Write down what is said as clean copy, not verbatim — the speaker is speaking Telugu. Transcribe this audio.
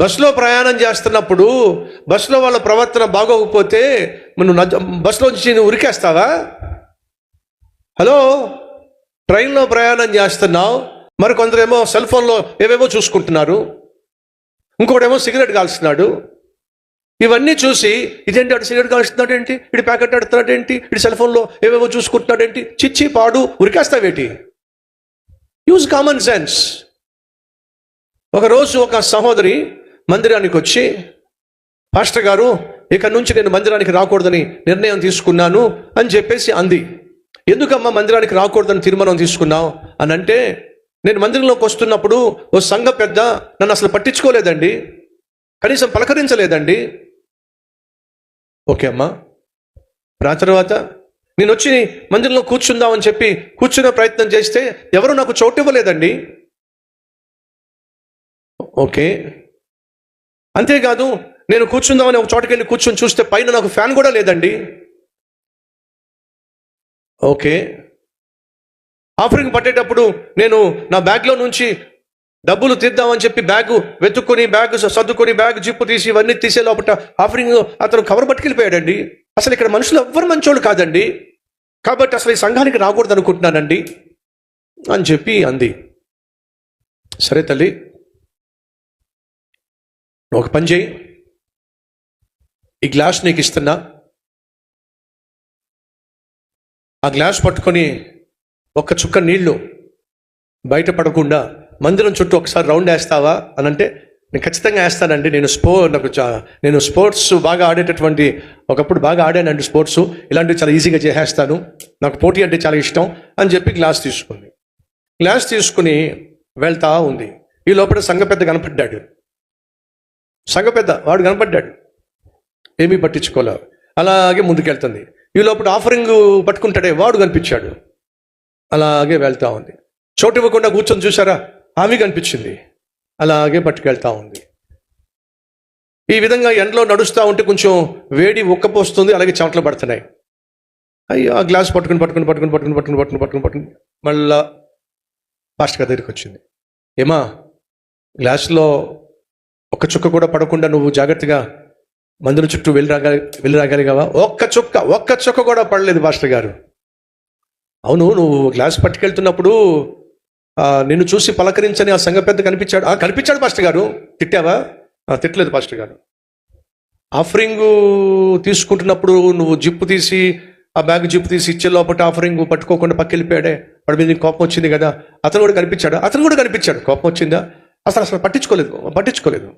బస్సులో ప్రయాణం చేస్తున్నప్పుడు బస్సులో వాళ్ళ ప్రవర్తన బాగోకపోతే నువ్వు బస్సులో నుంచి నువ్వు ఉరికేస్తావా? హలో, ట్రైన్లో ప్రయాణం చేస్తున్నావు, మరి కొందరేమో సెల్ ఫోన్లో ఏవేవో చూసుకుంటున్నారు, ఇంకోటేమో సిగరెట్ కాల్స్తున్నాడు. ఇవన్నీ చూసి ఇదేంటి, అటు సిగరెట్ కాల్స్తున్నాడు ఏంటి, ఇటు ప్యాకెట్ ఆడుతున్నాడు ఏంటి, ఇటు సెల్ ఫోన్లో ఏవేవో చూసుకుంటున్నాడు ఏంటి, చిచ్చి పాడు, ఉరికేస్తావేటి? Use common sense. ఒకరోజు ఒక సహోదరి మందిరానికి వచ్చి, పాస్టర్ గారు ఇక నుంచి నేను మందిరానికి రాకూడదని నిర్ణయం తీసుకున్నాను అని చెప్పేసి అంది. ఎందుకమ్మా మందిరానికి రాకూడదని తీర్మానం తీసుకున్నావు అని అంటే, నేను మందిరంలోకి వస్తున్నప్పుడు ఓ సంఘ పెద్ద నన్ను అసలు పట్టించుకోలేదండి, కనీసం పలకరించలేదండి. ఓకే అమ్మా, తర్వాత నేను వచ్చి మందిరంలో కూర్చుందామని చెప్పి కూర్చునే ప్రయత్నం చేస్తే ఎవరు నాకు చోటు ఇవ్వలేదండి. ఓకే, అంతేకాదు నేను కూర్చుందామని ఒక చోటుకి వెళ్ళి కూర్చొని చూస్తే పైన నాకు ఫ్యాన్ కూడా లేదండి. ఓకే, ఆఫరింగ్ పట్టేటప్పుడు నేను నా బ్యాగ్లో నుంచి డబ్బులు తీద్దామని చెప్పి బ్యాగ్ వెతుక్కొని బ్యాగ్ సర్దుకొని బ్యాగ్ జిప్పు తీసి ఇవన్నీ తీసే లోపల ఆఫరింగ్ అతను కవర్ పట్టుకెళ్ళిపోయాడండి. అసలు ఇక్కడ మనుషులు ఎవ్వరు మంచోళ్ళు కాదండి, కాబట్టి అసలు ఈ సంఘానికి రాకూడదు అనుకుంటున్నానండి అని చెప్పి అంది. సరే తల్లి, ఒక పని చేయి, ఈ గ్లాస్ నీకు ఇస్తున్నా, ఆ గ్లాస్ పట్టుకొని ఒక్క చుక్క నీళ్లు బయటపడకుండా మందిరం చుట్టూ ఒకసారి రౌండ్ వేస్తావా అని అంటే, నేను ఖచ్చితంగా వేస్తానండి, నేను స్పోర్ట్స్ బాగా ఆడేటటువంటి ఒకప్పుడు బాగా ఆడానండి స్పోర్ట్స్, ఇలాంటివి చాలా ఈజీగా చేసేస్తాను, నాకు పోటీ అంటే చాలా ఇష్టం అని చెప్పి గ్లాస్ తీసుకుని వెళ్తా ఉంది. ఈ లోపల సంఘ పెద్ద కనపడ్డాడు. వాడు కనపడ్డాడు, ఏమీ పట్టించుకోలేదు, అలాగే ముందుకెళ్తుంది. ఈ లోపల ఆఫరింగ్ పట్టుకుంటాడే వాడు కనిపించాడు, అలాగే వెళ్తా ఉంది. చోటు ఇవ్వకుండా కూర్చొని చూసారా, ఆమె కనిపించింది, అలాగే పట్టుకెళ్తా ఉంది. ఈ విధంగా ఎండలో నడుస్తూ ఉంటే కొంచెం వేడి ఉక్కపోస్తుంది, అలాగే చెమటలు పడుతున్నాయి. అయ్యో, ఆ గ్లాస్ పట్టుకుని మళ్ళా పాస్టర్ గారి దగ్గరికి వచ్చింది. ఏమా, గ్లాసులో ఒక్క చుక్క కూడా పడకుండా నువ్వు జాగ్రత్తగా మందిరం చుట్టూ వెళ్ళి రాగలిగావా? ఒక్క చుక్క కూడా పడలేదు పాస్టర్ గారు. అవును, నువ్వు గ్లాస్ పట్టుకెళ్తున్నప్పుడు నిన్ను చూసి పలకరించని ఆ సంఘ పెద్ద కనిపించాడు పాస్టర్ గారు. తిట్టావా? తిట్టలేదు పాస్టర్ గారు. ఆఫరింగ్ తీసుకుంటున్నప్పుడు నువ్వు ఆ బ్యాగ్ జిప్పు తీసి ఇచ్చే లోపల ఆఫరింగ్ పట్టుకోకుండా పక్కెళ్ళిపోయాడే, వాడి మీద కోపం వచ్చింది కదా, అతను కూడా కనిపించాడు. కోపం వచ్చిందా? అసలు పట్టించుకోలేదు.